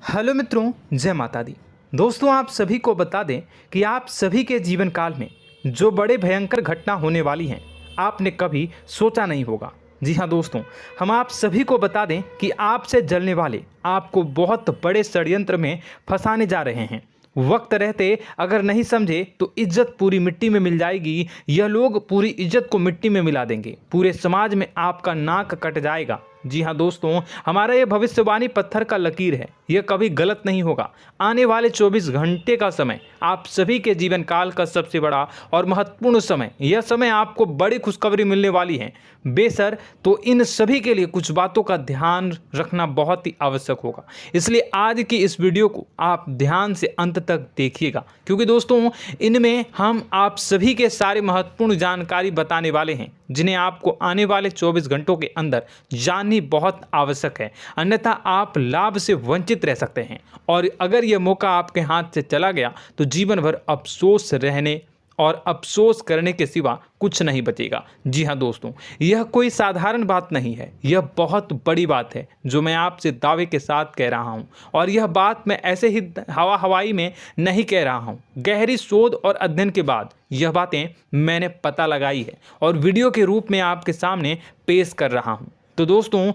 Hello मित्रों, जय माता दी। दोस्तों, आप सभी को बता दें कि आप सभी के जीवन काल में जो बड़े भयंकर घटना होने वाली हैं, आपने कभी सोचा नहीं होगा। जी हाँ दोस्तों, हम आप सभी को बता दें कि आपसे जलने वाले आपको बहुत बड़े षड्यंत्र में फंसाने जा रहे हैं। वक्त रहते अगर नहीं समझे तो इज्जत पूरी मिट्टी में मिल जाएगी। यह लोग पूरी इज्जत को मिट्टी में मिला देंगे। पूरे समाज में आपका नाक कट जाएगा। जी हाँ दोस्तों, हमारा यह भविष्यवाणी पत्थर का लकीर है, यह कभी गलत नहीं होगा। आने वाले 24 घंटे का समय आप सभी के जीवन काल का सबसे बड़ा और महत्वपूर्ण समय। यह समय आपको बड़ी खुशखबरी मिलने वाली है बेसर, तो इन सभी के लिए कुछ बातों का ध्यान रखना बहुत ही आवश्यक होगा। इसलिए आज की इस वीडियो को आप ध्यान से अंत तक देखिएगा, क्योंकि दोस्तों इनमें हम आप सभी के सारे महत्वपूर्ण जानकारी बताने वाले हैं, जिन्हें आपको आने वाले 24 घंटों के अंदर जाननी बहुत आवश्यक है। अन्यथा आप लाभ से वंचित रह सकते हैं, और अगर यह मौका आपके हाथ से चला गया तो जीवन भर अफसोस रहने और अफसोस करने के सिवा कुछ नहीं बचेगा। जी हाँ दोस्तों, यह कोई साधारण बात नहीं है, यह बहुत बड़ी बात है जो मैं आपसे दावे के साथ कह रहा हूँ। और यह बात मैं ऐसे ही हवाई में नहीं कह रहा हूँ। गहरी शोध और अध्ययन के बाद यह बातें मैंने पता लगाई है और वीडियो के रूप में आपके सामने पेश कर रहा हूँ। तो दोस्तों,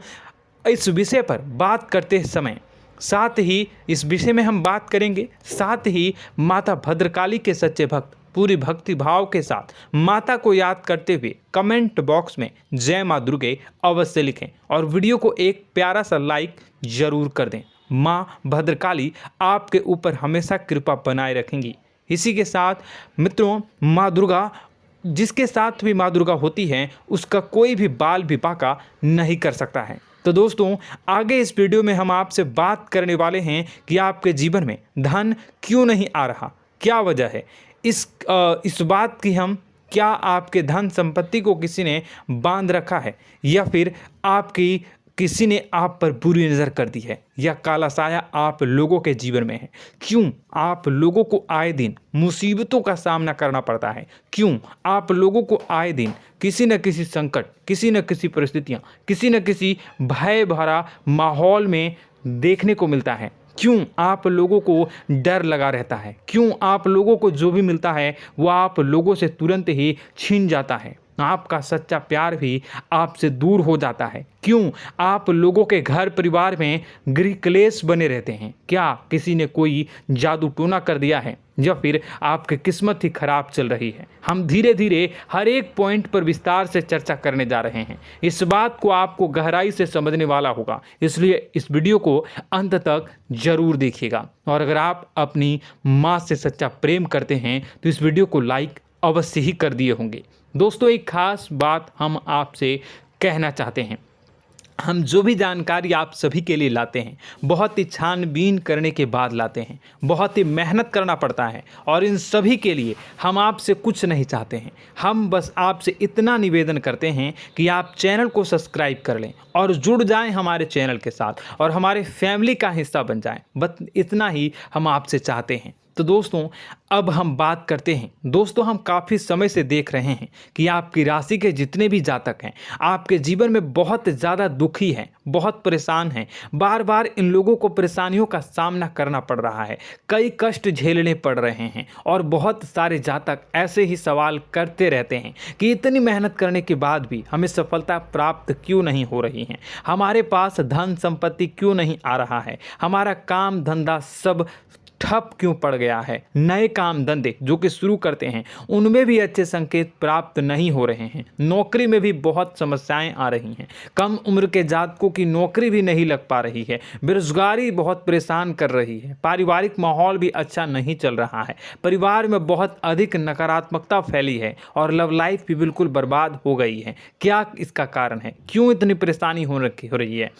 इस विषय पर बात करते समय साथ ही इस विषय में हम बात करेंगे, साथ ही माता भद्रकाली के सच्चे भक्त पूरी भक्ति भाव के साथ माता को याद करते हुए कमेंट बॉक्स में जय माँ दुर्गे अवश्य लिखें और वीडियो को एक प्यारा सा लाइक जरूर कर दें। माँ भद्रकाली आपके ऊपर हमेशा कृपा बनाए रखेंगी। इसी के साथ मित्रों, माँ दुर्गा, जिसके साथ भी माँ दुर्गा होती हैं, उसका कोई भी बाल भी बांका नहीं कर सकता है। तो दोस्तों, आगे इस वीडियो में हम आपसे बात करने वाले हैं कि आपके जीवन में धन क्यों नहीं आ रहा, क्या वजह है इस बात की। हम क्या आपके धन संपत्ति को किसी ने बांध रखा है, या फिर आपकी किसी ने आप पर बुरी नज़र कर दी है, या काला साया आप लोगों के जीवन में है। क्यों आप लोगों को आए दिन मुसीबतों का सामना करना पड़ता है, क्यों आप लोगों को आए दिन किसी न किसी संकट, किसी न किसी परिस्थितियाँ, किसी न किसी भय भरा माहौल में देखने को मिलता है, क्यों आप लोगों को डर लगा रहता है, क्यों आप लोगों को जो भी मिलता है वो आप लोगों से तुरंत ही छीन जाता है, आपका सच्चा प्यार भी आपसे दूर हो जाता है, क्यों आप लोगों के घर परिवार में गृह क्लेश बने रहते हैं। क्या किसी ने कोई जादू टोना कर दिया है, या फिर आपकी किस्मत ही खराब चल रही है। हम धीरे धीरे हर एक पॉइंट पर विस्तार से चर्चा करने जा रहे हैं। इस बात को आपको गहराई से समझने वाला होगा, इसलिए इस वीडियो को अंत तक जरूर देखिएगा। और अगर आप अपनी माँ से सच्चा प्रेम करते हैं तो इस वीडियो को लाइक अवश्य ही कर दिए होंगे। दोस्तों, एक खास बात हम आपसे कहना चाहते हैं। हम जो भी जानकारी आप सभी के लिए लाते हैं, बहुत ही छानबीन करने के बाद लाते हैं, बहुत ही मेहनत करना पड़ता है, और इन सभी के लिए हम आपसे कुछ नहीं चाहते हैं। हम बस आपसे इतना निवेदन करते हैं कि आप चैनल को सब्सक्राइब कर लें और जुड़ जाएं हमारे चैनल के साथ और हमारे फैमिली का हिस्सा बन जाएं। बस इतना ही हम आपसे चाहते हैं। तो दोस्तों, अब हम बात करते हैं। दोस्तों, हम काफ़ी समय से देख रहे हैं कि आपकी राशि के जितने भी जातक हैं, आपके जीवन में बहुत ज़्यादा दुखी हैं, बहुत परेशान हैं। बार बार इन लोगों को परेशानियों का सामना करना पड़ रहा है, कई कष्ट झेलने पड़ रहे हैं, और बहुत सारे जातक ऐसे ही सवाल करते रहते हैं कि इतनी मेहनत करने के बाद भी हमें सफलता प्राप्त क्यों नहीं हो रही है, हमारे पास धन संपत्ति क्यों नहीं आ रहा है, हमारा काम धंधा सब ठप क्यों पड़ गया है, नए काम धंधे जो कि शुरू करते हैं उनमें भी अच्छे संकेत प्राप्त नहीं हो रहे हैं, नौकरी में भी बहुत समस्याएं आ रही हैं, कम उम्र के जातकों की नौकरी भी नहीं लग पा रही है, बेरोजगारी बहुत परेशान कर रही है, पारिवारिक माहौल भी अच्छा नहीं चल रहा है, परिवार में बहुत अधिक नकारात्मकता फैली है, और लव लाइफ भी बिल्कुल बर्बाद हो गई है। क्या इसका कारण है, क्यों इतनी परेशानी हो रही है?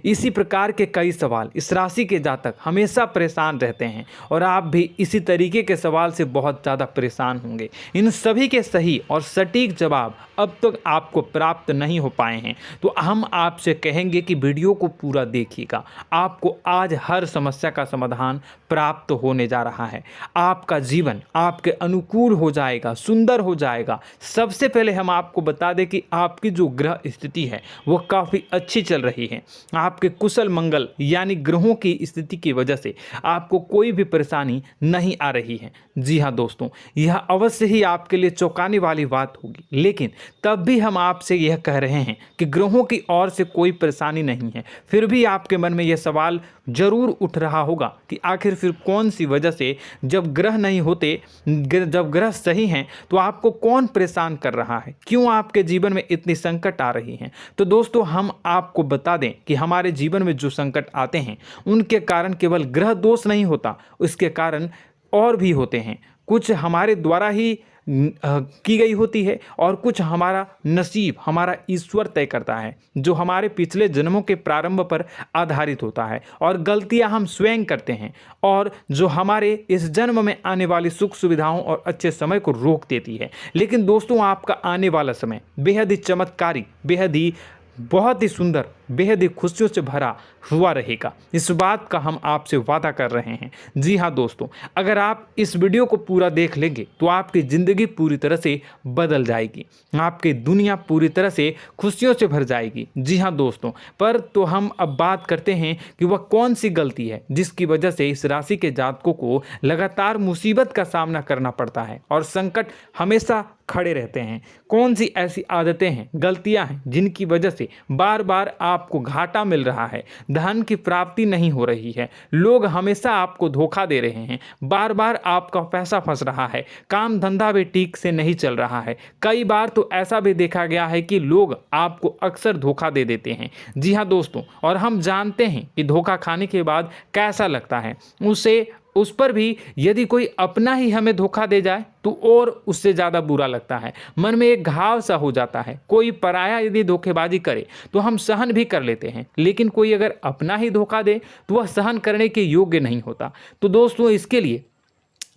इसी प्रकार के कई सवाल इस राशि के जातक हमेशा परेशान रहते हैं, और आप भी इसी तरीके के सवाल से बहुत ज़्यादा परेशान होंगे। इन सभी के सही और सटीक जवाब अब तक आपको प्राप्त नहीं हो पाए हैं, तो हम आपसे कहेंगे कि वीडियो को पूरा देखिएगा। आपको आज हर समस्या का समाधान प्राप्त होने जा रहा है। आपका जीवन आपके अनुकूल हो जाएगा, सुंदर हो जाएगा। सबसे पहले हम आपको बता दें कि आपकी जो ग्रह स्थिति है वो काफ़ी अच्छी चल रही है। आपके कुशल मंगल यानी ग्रहों की स्थिति की वजह से आपको कोई भी परेशानी नहीं आ रही है। जी हाँ दोस्तों, यह अवश्य ही आपके लिए चौंकाने वाली बात होगी, लेकिन तब भी हम आपसे यह कह रहे हैं कि ग्रहों की ओर से कोई परेशानी नहीं है। फिर भी आपके मन में यह सवाल जरूर उठ रहा होगा कि आखिर फिर कौन सी वजह से, जब ग्रह नहीं होते, जब ग्रह सही हैं, तो आपको कौन परेशान कर रहा है, क्यों आपके जीवन में इतनी संकट आ रही हैं। तो दोस्तों, हम आपको बता दें कि हमारे जीवन में जो संकट आते हैं उनके कारण केवल ग्रह दोष नहीं होता, उसके कारण और भी होते हैं। कुछ हमारे द्वारा ही की गई होती है और कुछ हमारा नसीब, हमारा ईश्वर तय करता है, जो हमारे पिछले जन्मों के प्रारंभ पर आधारित होता है, और गलतियां हम स्वयं करते हैं, और जो हमारे इस जन्म में आने वाली सुख सुविधाओं और अच्छे समय को रोक देती है। लेकिन दोस्तों, आपका आने वाला समय बेहद ही चमत्कारी, बेहद ही बहुत ही सुंदर, बेहद ही खुशियों से भरा हुआ रहेगा। इस बात का हम आपसे वादा कर रहे हैं। जी हाँ दोस्तों, अगर आप इस वीडियो को पूरा देख लेंगे तो आपकी ज़िंदगी पूरी तरह से बदल जाएगी, आपकी दुनिया पूरी तरह से खुशियों से भर जाएगी। जी हाँ दोस्तों, पर तो हम अब बात करते हैं कि वह कौन सी गलती है जिसकी वजह से इस राशि के जातकों को लगातार मुसीबत का सामना करना पड़ता है और संकट हमेशा खड़े रहते हैं। कौन सी ऐसी आदतें हैं, गलतियां हैं जिनकी वजह से बार बार आपको घाटा मिल रहा है, धन की प्राप्ति नहीं हो रही है, लोग हमेशा आपको धोखा दे रहे हैं, बार बार आपका पैसा फंस रहा है, काम धंधा भी ठीक से नहीं चल रहा है। कई बार तो ऐसा भी देखा गया है कि लोग आपको अक्सर धोखा दे देते हैं। जी हाँ दोस्तों, और हम जानते हैं कि धोखा खाने के बाद कैसा लगता है। उस पर भी यदि कोई अपना ही हमें धोखा दे जाए तो और उससे ज़्यादा बुरा लगता है, मन में एक घाव सा हो जाता है। कोई पराया यदि धोखेबाजी करे तो हम सहन भी कर लेते हैं, लेकिन कोई अगर अपना ही धोखा दे तो वह सहन करने के योग्य नहीं होता। तो दोस्तों, इसके लिए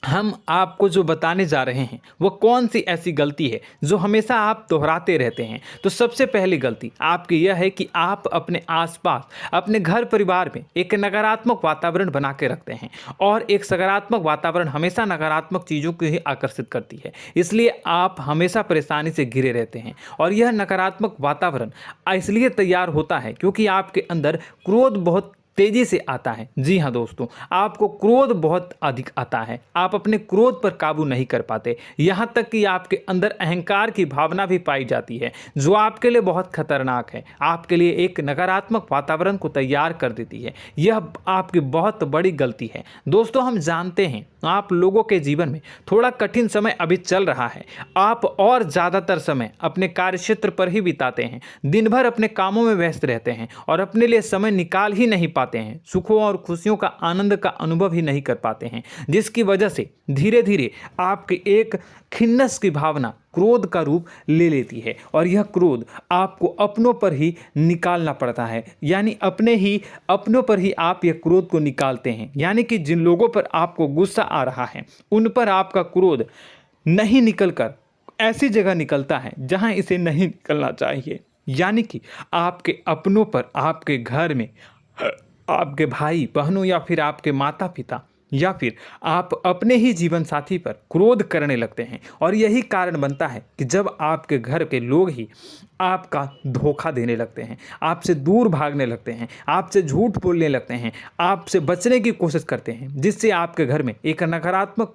हम आपको जो बताने जा रहे हैं वो कौन सी ऐसी गलती है जो हमेशा आप दोहराते रहते हैं। तो सबसे पहली गलती आपकी यह है कि आप अपने आसपास, अपने घर परिवार में एक नकारात्मक वातावरण बना के रखते हैं, और एक सकारात्मक वातावरण हमेशा नकारात्मक चीज़ों को ही आकर्षित करती है। इसलिए आप हमेशा परेशानी से घिरे रहते हैं, और यह नकारात्मक वातावरण इसलिए तैयार होता है क्योंकि आपके अंदर क्रोध बहुत तेजी से आता है। जी हाँ दोस्तों, आपको क्रोध बहुत अधिक आता है, आप अपने क्रोध पर काबू नहीं कर पाते, यहाँ तक कि आपके अंदर अहंकार की भावना भी पाई जाती है, जो आपके लिए बहुत खतरनाक है, आपके लिए एक नकारात्मक वातावरण को तैयार कर देती है। यह आपकी बहुत बड़ी गलती है। दोस्तों, हम जानते हैं आप लोगों के जीवन में थोड़ा कठिन समय अभी चल रहा है। आप और ज़्यादातर समय अपने कार्यक्षेत्र पर ही बिताते हैं, दिन भर अपने कामों में व्यस्त रहते हैं और अपने लिए समय निकाल ही नहीं पाते हैं, सुखों और खुशियों का आनंद का अनुभव ही नहीं कर पाते हैं, जिसकी वजह से धीरे धीरे आपकी एक खिन्नस की भावना क्रोध का रूप ले लेती है, और यह क्रोध आपको अपनों पर ही निकालना पड़ता है। यानी अपनों पर ही आप यह क्रोध को निकालते हैं। यानी कि जिन लोगों पर आपको गुस्सा आ रहा है उन पर आपका क्रोध नहीं निकलकर ऐसी जगह निकलता है जहां इसे नहीं निकलना चाहिए। यानी कि आपके अपनों पर, आपके घर में आपके भाई बहनों या फिर आपके माता पिता या फिर आप अपने ही जीवन साथी पर क्रोध करने लगते हैं, और यही कारण बनता है कि जब आपके घर के लोग ही आपका धोखा देने लगते हैं, आपसे दूर भागने लगते हैं, आपसे झूठ बोलने लगते हैं, आपसे बचने की कोशिश करते हैं, जिससे आपके घर में एक नकारात्मक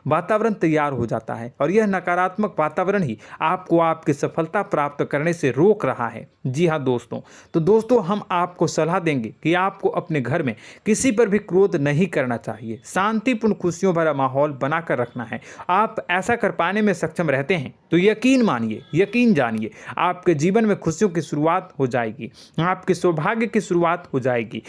वातावरण तैयार हो जाता है, और यह नकारात्मक वातावरण ही आपको आपकी सफलता प्राप्त करने से रोक रहा है। जी हाँ दोस्तों, तो दोस्तों, हम आपको सलाह देंगे कि आपको अपने घर में किसी पर भी क्रोध नहीं करना चाहिए, शांतिपूर्ण खुशियों भरा माहौल बनाकर रखना है। आप ऐसा कर पाने में सक्षम रहते हैं तो यकीन मानिए, यकीन जानिए, आपके जीवन में खुशियों की शुरुआत हो जाएगी, आपके सौभाग्य की शुरुआत हो जाएगी।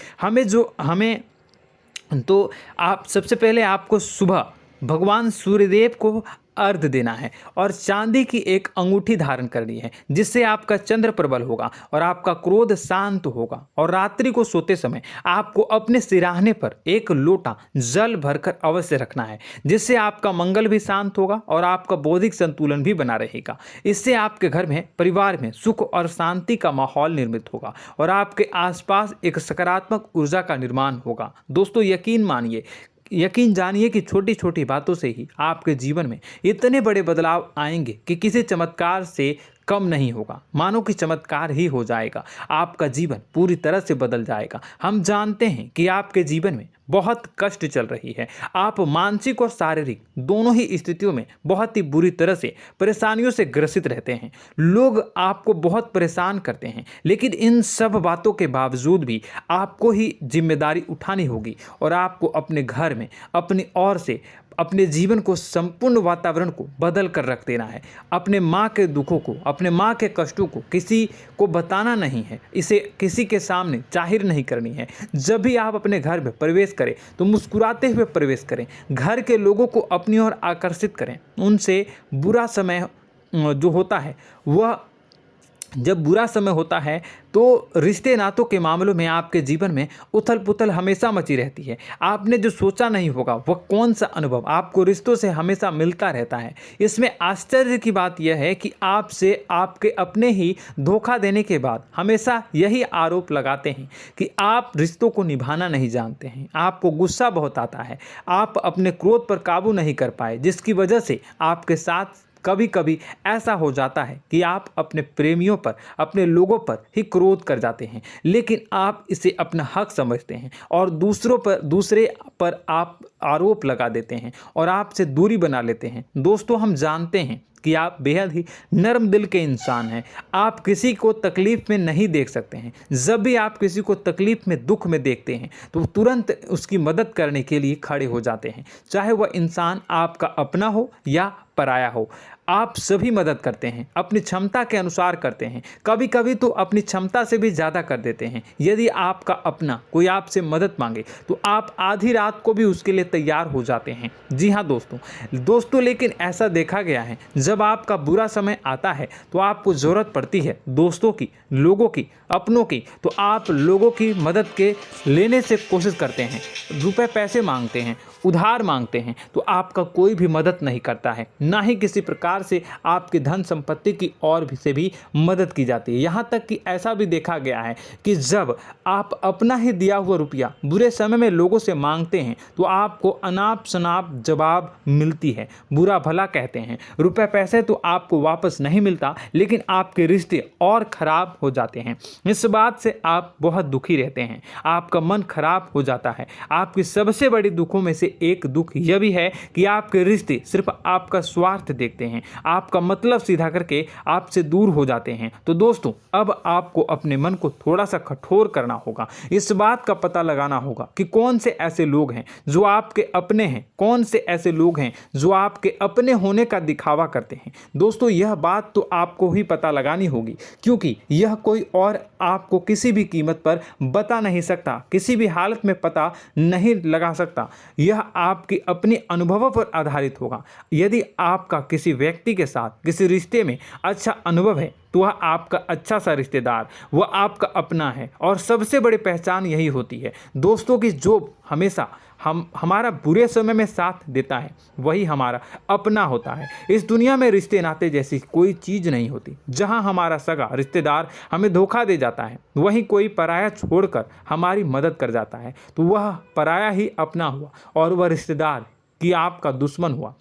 आप सबसे पहले आपको सुबह भगवान सूर्यदेव को अर्घ देना है और चांदी की एक अंगूठी धारण करनी है, जिससे आपका चंद्र प्रबल होगा और आपका क्रोध शांत होगा। और रात्रि को सोते समय आपको अपने सिराहने पर एक लोटा जल भरकर अवश्य रखना है, जिससे आपका मंगल भी शांत होगा और आपका बौद्धिक संतुलन भी बना रहेगा। इससे आपके घर में, परिवार में सुख और शांति का माहौल निर्मित होगा और आपके आसपास एक सकारात्मक ऊर्जा का निर्माण होगा। दोस्तों यकीन जानिए कि छोटी छोटी बातों से ही आपके जीवन में इतने बड़े बदलाव आएंगे कि किसी चमत्कार से कम नहीं होगा। मानो कि चमत्कार ही हो जाएगा, आपका जीवन पूरी तरह से बदल जाएगा। हम जानते हैं कि आपके जीवन में बहुत कष्ट चल रही है, आप मानसिक और शारीरिक दोनों ही स्थितियों में बहुत ही बुरी तरह से परेशानियों से ग्रसित रहते हैं। लोग आपको बहुत परेशान करते हैं, लेकिन इन सब बातों के बावजूद भी आपको ही जिम्मेदारी उठानी होगी और आपको अपने घर में अपनी ओर से अपने जीवन को, संपूर्ण वातावरण को बदल कर रख देना है। अपने माँ के दुखों को, अपने माँ के कष्टों को किसी को बताना नहीं है, इसे किसी के सामने जाहिर नहीं करनी है। जब भी आप अपने घर में प्रवेश करें तो मुस्कुराते हुए प्रवेश करें, घर के लोगों को अपनी ओर आकर्षित करें। उनसे बुरा समय जो होता है वह जब बुरा समय होता है तो रिश्ते नातों के मामलों में आपके जीवन में उथल पुथल हमेशा मची रहती है। आपने जो सोचा नहीं होगा वह कौन सा अनुभव आपको रिश्तों से हमेशा मिलता रहता है। इसमें आश्चर्य की बात यह है कि आपसे आपके अपने ही धोखा देने के बाद हमेशा यही आरोप लगाते हैं कि आप रिश्तों को निभाना नहीं जानते हैं, आपको गुस्सा बहुत आता है, आप अपने क्रोध पर काबू नहीं कर पाए, जिसकी वजह से आपके साथ कभी कभी ऐसा हो जाता है कि आप अपने प्रेमियों पर, अपने लोगों पर ही क्रोध कर जाते हैं, लेकिन आप इसे अपना हक समझते हैं और दूसरे पर आप आरोप लगा देते हैं और आपसे दूरी बना लेते हैं। दोस्तों हम जानते हैं कि आप बेहद ही नर्म दिल के इंसान हैं। आप किसी को तकलीफ़ में नहीं देख सकते हैं। जब भी आप किसी को तकलीफ़ में, दुख में देखते हैं तो तुरंत उसकी मदद करने के लिए खड़े हो जाते हैं, चाहे वह इंसान आपका अपना हो या पराया हो। आप सभी मदद करते हैं, अपनी क्षमता के अनुसार करते हैं, कभी कभी तो अपनी क्षमता से भी ज़्यादा कर देते हैं। यदि आपका अपना कोई आपसे मदद मांगे तो आप आधी रात को भी उसके लिए तैयार हो जाते हैं। जी हाँ दोस्तों, लेकिन ऐसा देखा गया है जब आपका बुरा समय आता है तो आपको ज़रूरत पड़ती है दोस्तों की, लोगों की, अपनों की, तो आप लोगों की मदद के लेने से कोशिश करते हैं, रुपए पैसे मांगते हैं, उधार मांगते हैं, तो आपका कोई भी मदद नहीं करता है, ना ही किसी प्रकार से आपकी धन संपत्ति की और भी से भी मदद की जाती है। यहाँ तक कि ऐसा भी देखा गया है कि जब आप अपना ही दिया हुआ रुपया बुरे समय में लोगों से मांगते हैं तो आपको अनाप शनाप जवाब मिलती है, बुरा भला कहते हैं। रुपए पैसे तो आपको वापस नहीं मिलता, लेकिन आपके रिश्ते और खराब हो जाते हैं। इस बात से आप बहुत दुखी रहते हैं, आपका मन खराब हो जाता है। आपकी सबसे बड़ी दुखों में से एक दुख यह भी है कि आपके रिश्ते सिर्फ आपका स्वार्थ देखते हैं, आपका मतलब सीधा करके आपसे दूर हो जाते हैं। तो दोस्तों अब आपको अपने मन को थोड़ा सा कठोर करना होगा, इस बात का पता लगाना होगा कि कौन से ऐसे लोग हैं जो आपके अपने हैं, कौन से ऐसे लोग हैं जो आपके अपने होने का दिखावा करते हैं। दोस्तों यह बात तो आपको ही पता लगानी होगी, क्योंकि यह कोई और आपको किसी भी कीमत पर बता नहीं सकता, किसी भी हालत में पता नहीं लगा सकता। यह आपके अपने अनुभवों पर आधारित होगा। यदि आपका किसी व्यक्ति के साथ किसी रिश्ते में अच्छा अनुभव है तो वह आपका अच्छा सा रिश्तेदार, वह आपका अपना है, और सबसे बड़ी पहचान यही होती है दोस्तों की जो हमेशा हमारा बुरे समय में साथ देता है वही हमारा अपना होता है। इस दुनिया में रिश्ते नाते जैसी कोई चीज़ नहीं होती। जहां हमारा सगा रिश्तेदार हमें धोखा दे जाता है, वहीं कोई पराया छोड़कर हमारी मदद कर जाता है तो वह पराया ही अपना हुआ और वह रिश्तेदार कि आपका दुश्मन हुआ।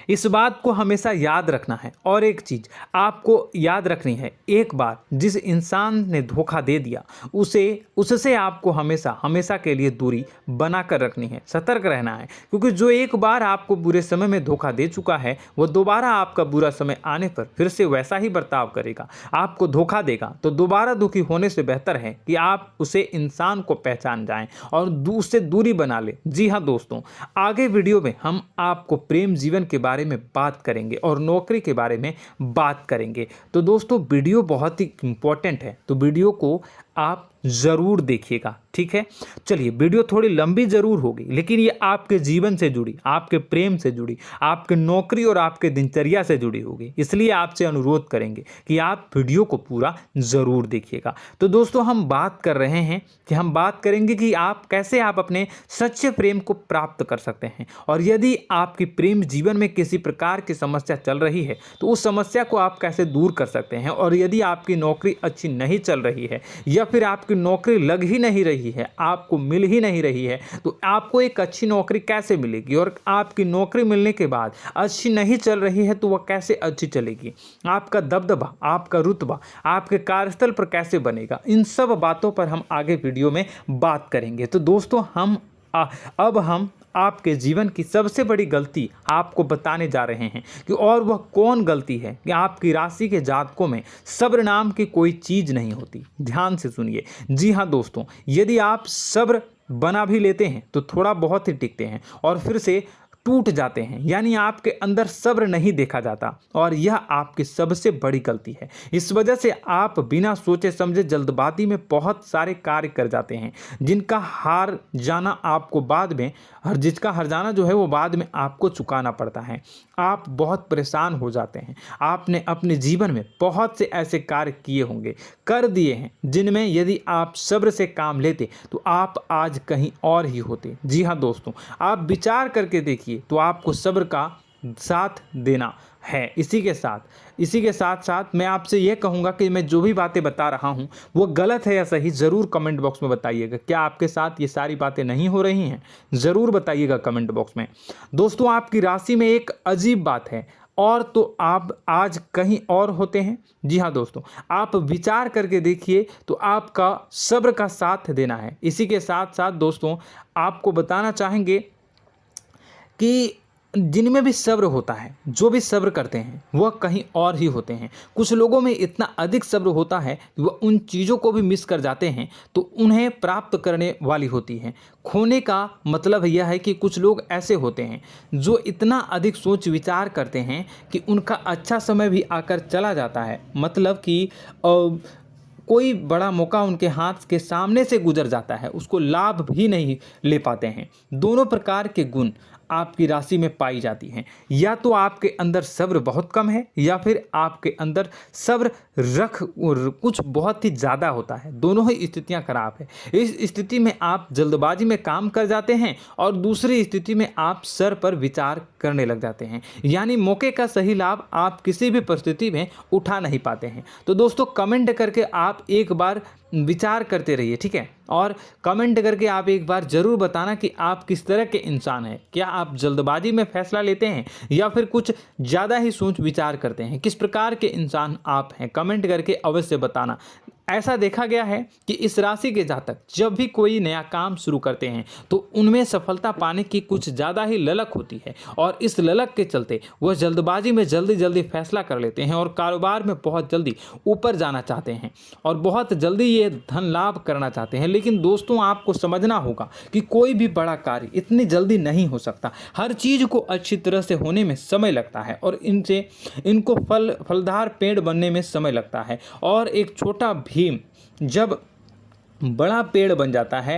इस बात को हमेशा याद रखना है। और एक चीज़ आपको याद रखनी है, एक बार जिस इंसान ने धोखा दे दिया उससे आपको हमेशा के लिए दूरी बना कर रखनी है, सतर्क रहना है, क्योंकि जो एक बार आपको बुरे समय में धोखा दे चुका है वह दोबारा आपका बुरा समय आने पर फिर से वैसा ही बर्ताव करेगा, आपको धोखा देगा। तो दोबारा दुखी होने से बेहतर है कि आप उसे इंसान को पहचान जाएं और उससे दूरी बना लें। जी हाँ दोस्तों, आगे वीडियो में हम आपको प्रेम जीवन के बारे में बात करेंगे और नौकरी के बारे में बात करेंगे। तो दोस्तों वीडियो बहुत ही इम्पोर्टेंट है, तो वीडियो को आप ज़रूर देखिएगा, ठीक है। चलिए, वीडियो थोड़ी लंबी ज़रूर होगी, लेकिन ये आपके जीवन से जुड़ी, आपके प्रेम से जुड़ी, आपके नौकरी और आपके दिनचर्या से जुड़ी होगी, इसलिए आपसे अनुरोध करेंगे कि आप वीडियो को पूरा ज़रूर देखिएगा। तो दोस्तों, हम बात कर रहे हैं कि हम बात करेंगे कि आप कैसे आप अपने सच्चे प्रेम को प्राप्त कर सकते हैं, और यदि आपकी प्रेम जीवन में किसी प्रकार की समस्या चल रही है तो उस समस्या को आप कैसे दूर कर सकते हैं, और यदि आपकी नौकरी अच्छी नहीं चल रही है या फिर आपकी नौकरी लग ही नहीं रही है, आपको मिल ही नहीं रही है, तो आपको एक अच्छी नौकरी कैसे मिलेगी, और आपकी नौकरी मिलने के बाद अच्छी नहीं चल रही है तो वह कैसे अच्छी चलेगी, आपका दबदबा, आपका रुतबा आपके कार्यस्थल पर कैसे बनेगा, इन सब बातों पर हम आगे वीडियो में बात करेंगे। तो दोस्तों, अब हम आपके जीवन की सबसे बड़ी गलती आपको बताने जा रहे हैं कि और वह कौन गलती है कि आपकी राशि के जातकों में सब्र नाम की कोई चीज़ नहीं होती। ध्यान से सुनिए। जी हाँ दोस्तों, यदि आप सब्र बना भी लेते हैं तो थोड़ा बहुत ही टिकते हैं और फिर से टूट जाते हैं, यानी आपके अंदर सब्र नहीं देखा जाता, और यह आपकी सबसे बड़ी गलती है। इस वजह से आप बिना सोचे समझे जल्दबाजी में बहुत सारे कार्य कर जाते हैं, जिनका हार जाना आपको बाद में जिसका हर जाना जो है वो बाद में आपको चुकाना पड़ता है। आप बहुत परेशान हो जाते हैं। आपने अपने जीवन में बहुत से ऐसे कार्य किए होंगे, कर दिए हैं, जिनमें यदि आप सब्र से काम लेते तो आप आज कहीं और ही होते। जी हाँ दोस्तों, आप विचार करके देखिए तो आपको सब्र का साथ देना है। इसी के साथ साथ मैं आपसे यह कहूँगा कि मैं जो भी बातें बता रहा हूँ वो गलत है या सही, ज़रूर कमेंट बॉक्स में बताइएगा। क्या आपके साथ ये सारी बातें नहीं हो रही हैं? ज़रूर बताइएगा कमेंट बॉक्स में। दोस्तों, आपकी राशि में एक अजीब बात है, और तो आप आज कहीं और होते हैं। जी हाँ दोस्तों, आप विचार करके देखिए तो आपका सब्र का साथ देना है। इसी के साथ साथ दोस्तों, आपको बताना चाहेंगे कि जिनमें भी सब्र होता है, जो भी सब्र करते हैं वह कहीं और ही होते हैं। कुछ लोगों में इतना अधिक सब्र होता है कि वह उन चीज़ों को भी मिस कर जाते हैं तो उन्हें प्राप्त करने वाली होती हैं। खोने का मतलब यह है कि कुछ लोग ऐसे होते हैं जो इतना अधिक सोच विचार करते हैं कि उनका अच्छा समय भी आकर चला जाता है, मतलब कि कोई बड़ा मौका उनके हाथ के सामने से गुजर जाता है, उसको लाभ भी नहीं ले पाते हैं। दोनों प्रकार के गुण आपकी राशि में पाई जाती हैं। या तो आपके अंदर सब्र बहुत कम है या फिर आपके अंदर सब्र कुछ बहुत ही ज़्यादा होता है। दोनों ही स्थितियां खराब है। इस स्थिति में आप जल्दबाजी में काम कर जाते हैं और दूसरी स्थिति में आप सर पर विचार करने लग जाते हैं, यानी मौके का सही लाभ आप किसी भी परिस्थिति में उठा नहीं पाते हैं। तो दोस्तों, कमेंट करके आप एक बार विचार करते रहिए, ठीक है, और कमेंट करके आप एक बार ज़रूर बताना कि आप किस तरह के इंसान हैं। क्या आप जल्दबाजी में फैसला लेते हैं या फिर कुछ ज़्यादा ही सोच विचार करते हैं? किस प्रकार के इंसान आप हैं, कमेंट करके अवश्य बताना। ऐसा देखा गया है कि इस राशि के जातक जब भी कोई नया काम शुरू करते हैं तो उनमें सफलता पाने की कुछ ज़्यादा ही ललक होती है, और इस ललक के चलते वह जल्दबाजी में जल्दी फैसला कर लेते हैं और कारोबार में बहुत जल्दी ऊपर जाना चाहते हैं और बहुत जल्दी ये धन लाभ करना चाहते हैं। लेकिन दोस्तों, आपको समझना होगा कि कोई भी बड़ा कार्य इतनी जल्दी नहीं हो सकता। हर चीज़ को अच्छी तरह से होने में समय लगता है और इनको फलदार पेड़ बनने में समय लगता है। और एक छोटा भीम जब बड़ा पेड़ बन जाता है,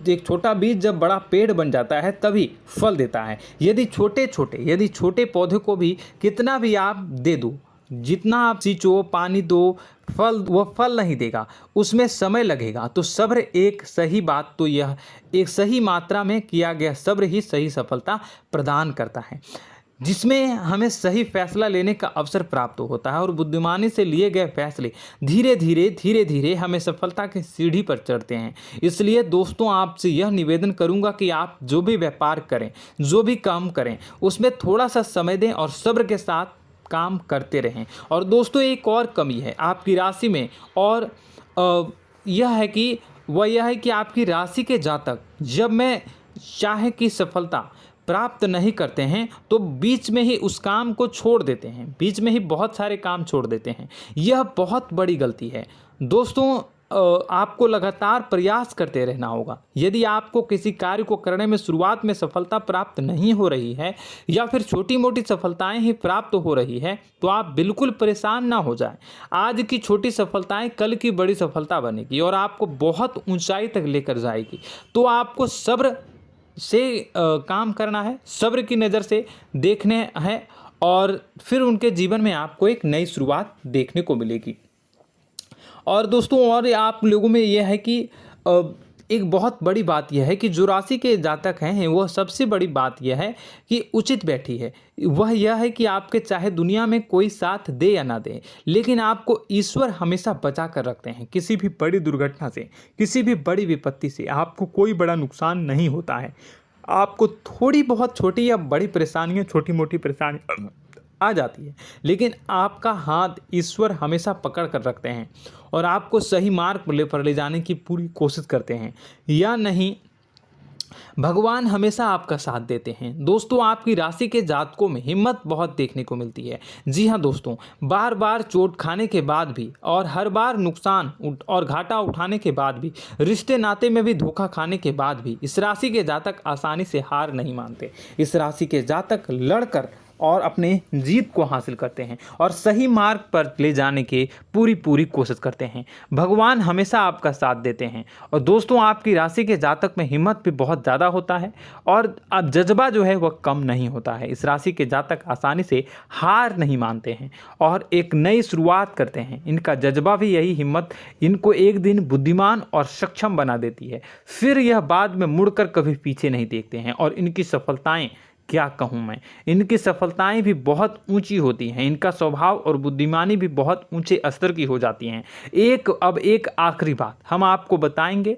एक छोटा बीज जब बड़ा पेड़ बन जाता है तभी फल देता है। यदि छोटे पौधे को भी कितना भी आप दे दो, जितना आप सींचो, पानी दो, वह फल नहीं देगा, उसमें समय लगेगा। तो सब्र एक सही बात, तो यह एक सही मात्रा में किया गया सब्र ही सही सफलता प्रदान करता है, जिसमें हमें सही फैसला लेने का अवसर प्राप्त होता है और बुद्धिमानी से लिए गए फैसले धीरे धीरे हमें सफलता की सीढ़ी पर चढ़ते हैं। इसलिए दोस्तों, आपसे यह निवेदन करूंगा कि आप जो भी व्यापार करें, जो भी काम करें, उसमें थोड़ा सा समय दें और सब्र के साथ काम करते रहें। और दोस्तों, एक और कमी है आपकी राशि में, और यह है कि आपकी राशि के जातक जब मैं चाहे कि सफलता प्राप्त नहीं करते हैं तो बीच में ही उस काम को छोड़ देते हैं, बीच में ही बहुत सारे काम छोड़ देते हैं। यह बहुत बड़ी गलती है दोस्तों। आपको लगातार प्रयास करते रहना होगा। यदि आपको किसी कार्य को करने में शुरुआत में सफलता प्राप्त नहीं हो रही है या फिर छोटी मोटी सफलताएं ही प्राप्त हो रही है तो आप बिल्कुल परेशान ना हो जाएं। आज की छोटी सफलताएं कल की बड़ी सफलता बनेगी और आपको बहुत ऊंचाई तक लेकर जाएगी। तो आपको सब्र से काम करना है, सब्र की नज़र से देखने हैं और फिर उनके जीवन में आपको एक नई शुरुआत देखने को मिलेगी। और दोस्तों और आप लोगों में यह है कि एक बहुत बड़ी बात यह है कि जो राशि के जातक हैं वह सबसे बड़ी बात यह है कि उचित बैठी है। वह यह है कि आपके चाहे दुनिया में कोई साथ दे या ना दे, लेकिन आपको ईश्वर हमेशा बचा कर रखते हैं। किसी भी बड़ी दुर्घटना से, किसी भी बड़ी विपत्ति से आपको कोई बड़ा नुकसान नहीं होता है। आपको थोड़ी बहुत छोटी या बड़ी परेशानियाँ, छोटी मोटी परेशानी आ जाती है, लेकिन आपका हाथ ईश्वर हमेशा पकड़ कर रखते हैं और आपको सही मार्ग पर ले जाने की पूरी कोशिश करते हैं। या नहीं, भगवान हमेशा आपका साथ देते हैं। दोस्तों आपकी राशि के जातकों में हिम्मत बहुत देखने को मिलती है। जी हाँ दोस्तों, बार बार चोट खाने के बाद भी और हर बार नुकसान और घाटा उठाने के बाद भी, रिश्ते नाते में भी धोखा खाने के बाद भी इस राशि के जातक आसानी से हार नहीं मानते। इस राशि के जातक लड़कर और अपने जीत को हासिल करते हैं और सही मार्ग पर ले जाने की पूरी कोशिश करते हैं। भगवान हमेशा आपका साथ देते हैं। और दोस्तों आपकी राशि के जातक में हिम्मत भी बहुत ज़्यादा होता है और अब जज्बा जो है वह कम नहीं होता है। इस राशि के जातक आसानी से हार नहीं मानते हैं और एक नई शुरुआत करते हैं। इनका जज्बा भी यही हिम्मत इनको एक दिन बुद्धिमान और सक्षम बना देती है। फिर यह बाद में मुड़कर कभी पीछे नहीं देखते हैं और इनकी सफलताएं क्या कहूँ मैं, इनकी सफलताएं भी बहुत ऊंची होती हैं। इनका स्वभाव और बुद्धिमानी भी बहुत ऊंचे स्तर की हो जाती हैं। अब एक आखिरी बात हम आपको बताएंगे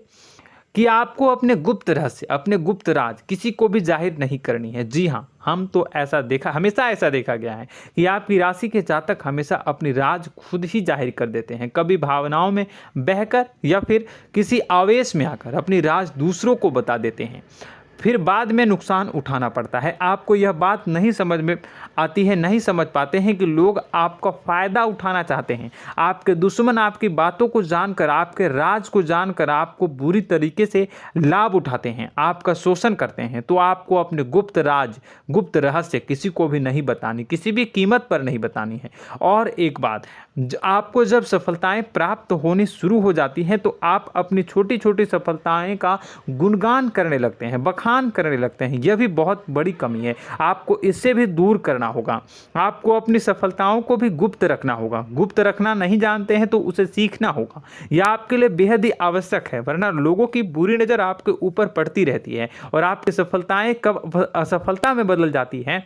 कि आपको अपने गुप्त रहस्य, अपने गुप्त राज किसी को भी जाहिर नहीं करनी है। जी हाँ, हमेशा ऐसा देखा गया है कि आपकी राशि के जातक हमेशा अपनी राज खुद ही जाहिर कर देते हैं। कभी भावनाओं में बहकर या फिर किसी आवेश में आकर अपनी राज दूसरों को बता देते हैं, फिर बाद में नुकसान उठाना पड़ता है। आपको यह बात नहीं समझ में आती है, नहीं समझ पाते हैं कि लोग आपका फ़ायदा उठाना चाहते हैं। आपके दुश्मन आपकी बातों को जानकर, आपके राज को जानकर आपको बुरी तरीके से लाभ उठाते हैं, आपका शोषण करते हैं। तो आपको अपने गुप्त राज, गुप्त रहस्य किसी को भी नहीं बतानी, किसी भी कीमत पर नहीं बतानी है। और एक बात, आपको जब सफलताएं प्राप्त होनी शुरू हो जाती हैं तो आप अपनी छोटी छोटी सफलताएं का गुणगान करने लगते हैं, बखान करने लगते हैं। यह भी बहुत बड़ी कमी है, आपको इससे भी दूर करना होगा। आपको अपनी सफलताओं को भी गुप्त रखना होगा। गुप्त रखना नहीं जानते हैं तो उसे सीखना होगा। यह आपके लिए बेहद ही आवश्यक है, वरना लोगों की बुरी नज़र आपके ऊपर पड़ती रहती है और आपकी सफलताएं कब असफलता में बदल जाती हैं,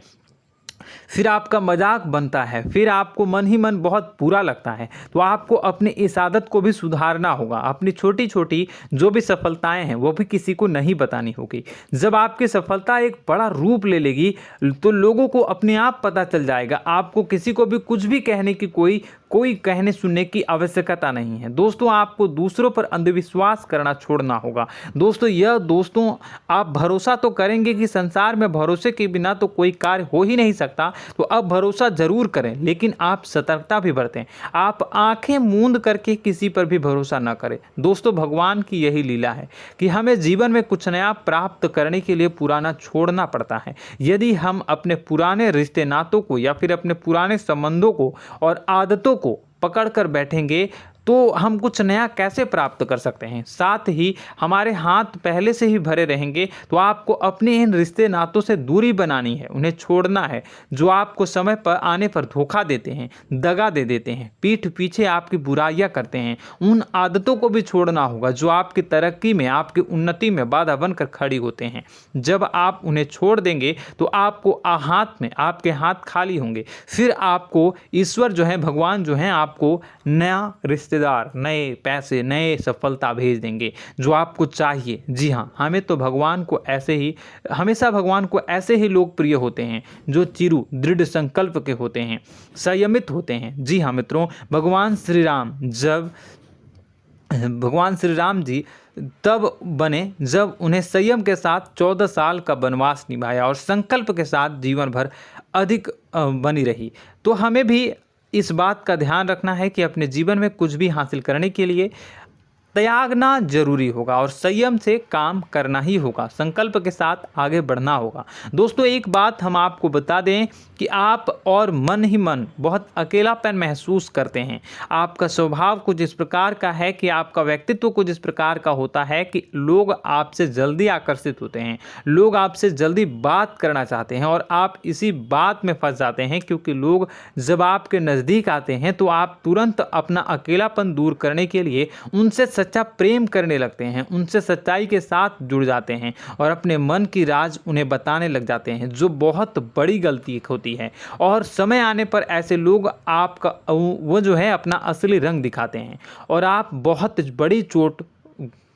फिर आपका मजाक बनता है, फिर आपको मन ही मन बहुत बुरा लगता है। तो आपको अपनी इस आदत को भी सुधारना होगा। अपनी छोटी छोटी जो भी सफलताएं हैं वो भी किसी को नहीं बतानी होगी। जब आपकी सफलता एक बड़ा रूप ले लेगी तो लोगों को अपने आप पता चल जाएगा। आपको किसी को भी कुछ भी कहने की कोई कहने सुनने की आवश्यकता नहीं है। दोस्तों आपको दूसरों पर अंधविश्वास करना छोड़ना होगा। दोस्तों आप भरोसा तो करेंगे कि संसार में भरोसे के बिना तो कोई कार्य हो ही नहीं सकता, तो अब भरोसा जरूर करें, लेकिन आप सतर्कता भी बरतें। आप आंखें मूंद करके किसी पर भी भरोसा ना करें। दोस्तों भगवान की यही लीला है कि हमें जीवन में कुछ नया प्राप्त करने के लिए पुराना छोड़ना पड़ता है। यदि हम अपने पुराने रिश्ते नातों को या फिर अपने पुराने संबंधों को और आदतों को पकड़ कर बैठेंगे तो हम कुछ नया कैसे प्राप्त कर सकते हैं। साथ ही हमारे हाथ पहले से ही भरे रहेंगे। तो आपको अपने इन रिश्ते नातों से दूरी बनानी है, उन्हें छोड़ना है जो आपको समय पर आने पर धोखा देते हैं, दगा दे देते हैं, पीठ पीछे आपकी बुराइयां करते हैं। उन आदतों को भी छोड़ना होगा जो आपकी तरक्की में, आपकी उन्नति में बाधा बनकर खड़ी होते हैं। जब आप उन्हें छोड़ देंगे तो आपके हाथ खाली होंगे। फिर आपको ईश्वर जो है, भगवान जो है, आपको नया रिश्तेदार, नए पैसे, नए सफलता भेज देंगे जो आपको चाहिए। जी हाँ, हमेशा भगवान को ऐसे ही लोग प्रिय होते हैं जो चिरु दृढ़ संकल्प के होते हैं, संयमित होते हैं। जी हाँ मित्रों, भगवान श्री राम जी तब बने जब उन्हें संयम के साथ 14 साल का वनवास निभाया और संकल्प के साथ जीवन भर अधिक बनी रही। तो हमें भी इस बात का ध्यान रखना है कि अपने जीवन में कुछ भी हासिल करने के लिए त्यागना जरूरी होगा और संयम से काम करना ही होगा, संकल्प के साथ आगे बढ़ना होगा। दोस्तों एक बात हम आपको बता दें कि आप और मन ही मन बहुत अकेलापन महसूस करते हैं। आपका स्वभाव कुछ इस प्रकार का है कि आपका व्यक्तित्व कुछ इस प्रकार का होता है कि लोग आपसे जल्दी आकर्षित होते हैं, लोग आपसे जल्दी बात करना चाहते हैं और आप इसी बात में फंस जाते हैं, क्योंकि लोग जब आपके नज़दीक आते हैं तो आप तुरंत अपना अकेलापन दूर करने के लिए उनसे सच्चा प्रेम करने लगते हैं, उनसे सच्चाई के साथ जुड़ जाते हैं और अपने मन की राज उन्हें बताने लग जाते हैं, जो बहुत बड़ी गलती होती है। और समय आने पर ऐसे लोग आपका वो जो है अपना असली रंग दिखाते हैं और आप बहुत बड़ी चोट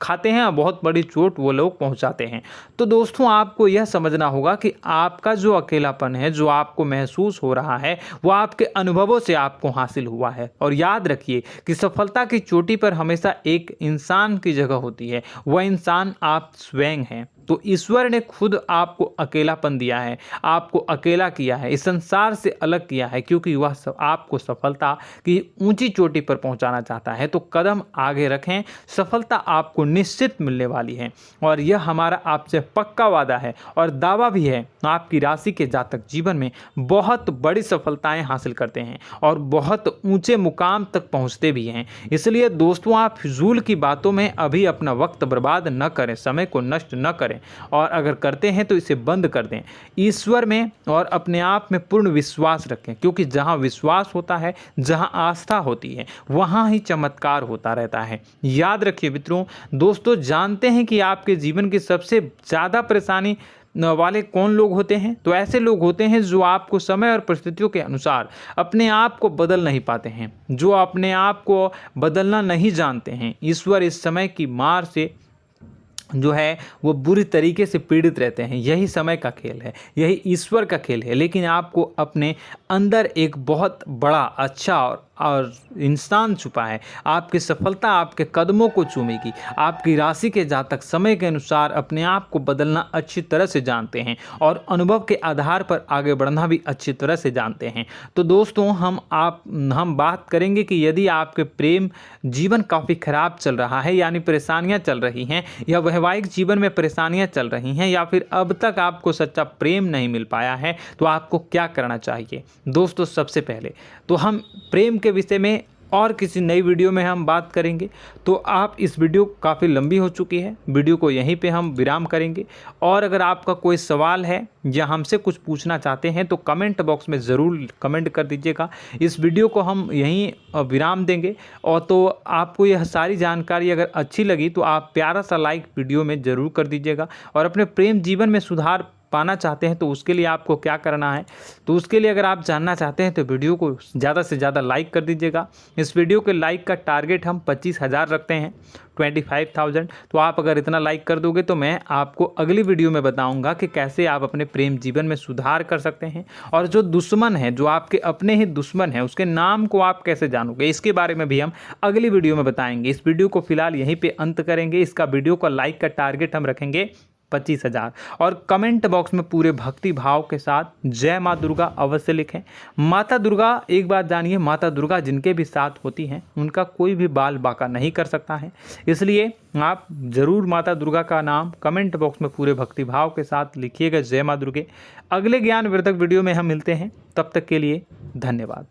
खाते हैं, बहुत बड़ी चोट वो लोग पहुंचाते हैं। तो दोस्तों आपको यह समझना होगा कि आपका जो अकेलापन है, जो आपको महसूस हो रहा है, वो आपके अनुभवों से आपको हासिल हुआ है। और याद रखिए कि सफलता की चोटी पर हमेशा एक इंसान की जगह होती है, वह इंसान आप स्वयं हैं। तो ईश्वर ने खुद आपको अकेलापन दिया है, आपको अकेला किया है, इस संसार से अलग किया है, क्योंकि वह आपको सफलता की ऊंची चोटी पर पहुंचाना चाहता है। तो कदम आगे रखें, सफलता आपको निश्चित मिलने वाली है और यह हमारा आपसे पक्का वादा है और दावा भी है। आपकी राशि के जातक जीवन में बहुत बड़ी सफलताएं हासिल करते हैं और बहुत ऊंचे मुकाम तक पहुंचते भी हैं। इसलिए दोस्तों आप फिजूल की बातों में अभी अपना वक्त बर्बाद न करें, समय को नष्ट न करें और अगर करते हैं तो इसे बंद कर दें। ईश्वर में और अपने आप में पूर्ण विश्वास रखें, क्योंकि जहां विश्वास होता है, जहां आस्था होती है, वहां ही चमत्कार होता रहता है। याद रखिए मित्रों, दोस्तों जानते हैं कि आपके जीवन की सबसे ज़्यादा परेशानी वाले कौन लोग होते हैं? तो ऐसे लोग होते हैं जो आपको समय और परिस्थितियों के अनुसार अपने आप को बदल नहीं पाते हैं, जो अपने आप को बदलना नहीं जानते हैं। ईश्वर इस समय की मार से जो है वो बुरी तरीके से पीड़ित रहते हैं। यही समय का खेल है, यही ईश्वर का खेल है। लेकिन आपको अपने अंदर एक बहुत बड़ा अच्छा और इंसान छुपा है। आपकी सफलता आपके कदमों को चूमेगी। आपकी राशि के जातक समय के अनुसार अपने आप को बदलना अच्छी तरह से जानते हैं और अनुभव के आधार पर आगे बढ़ना भी अच्छी तरह से जानते हैं। तो दोस्तों हम बात करेंगे कि यदि आपके प्रेम जीवन काफ़ी खराब चल रहा है, यानी परेशानियां चल रही हैं, या वैवाहिक जीवन में परेशानियां चल रही हैं, या फिर अब तक आपको सच्चा प्रेम नहीं मिल पाया है, तो आपको क्या करना चाहिए। दोस्तों सबसे पहले तो हम प्रेम के विषय में और किसी नई वीडियो में हम बात करेंगे। तो आप इस वीडियो काफ़ी लंबी हो चुकी है, वीडियो को यहीं पे हम विराम करेंगे। और अगर आपका कोई सवाल है या हमसे कुछ पूछना चाहते हैं तो कमेंट बॉक्स में ज़रूर कमेंट कर दीजिएगा। इस वीडियो को हम यहीं विराम देंगे। और तो आपको यह सारी जानकारी अगर अच्छी लगी तो आप प्यारा सा लाइक वीडियो में ज़रूर कर दीजिएगा। और अपने प्रेम जीवन में सुधार पाना चाहते हैं तो उसके लिए आपको क्या करना है, तो उसके लिए अगर आप जानना चाहते हैं तो वीडियो को ज़्यादा से ज़्यादा लाइक कर दीजिएगा। इस वीडियो के लाइक का टारगेट हम 25,000 रखते हैं, 25,000। तो आप अगर इतना लाइक कर दोगे तो मैं आपको अगली वीडियो में बताऊंगा कि कैसे आप अपने प्रेम जीवन में सुधार कर सकते हैं। और जो दुश्मन है, जो आपके अपने ही दुश्मन है, उसके नाम को आप कैसे जानोगे, इसके बारे में भी हम अगली वीडियो में बताएंगे। इस वीडियो को फिलहाल यहीं पर अंत करेंगे। इसका वीडियो का लाइक का टारगेट हम रखेंगे 25,000। और कमेंट बॉक्स में पूरे भक्ति भाव के साथ जय माँ दुर्गा अवश्य लिखें। माता दुर्गा, एक बात जानिए, माता दुर्गा जिनके भी साथ होती हैं उनका कोई भी बाल बांका नहीं कर सकता है। इसलिए आप ज़रूर माता दुर्गा का नाम कमेंट बॉक्स में पूरे भक्ति भाव के साथ लिखिएगा, जय माँ दुर्गे। अगले ज्ञानवर्धक वीडियो में हम मिलते हैं, तब तक के लिए धन्यवाद।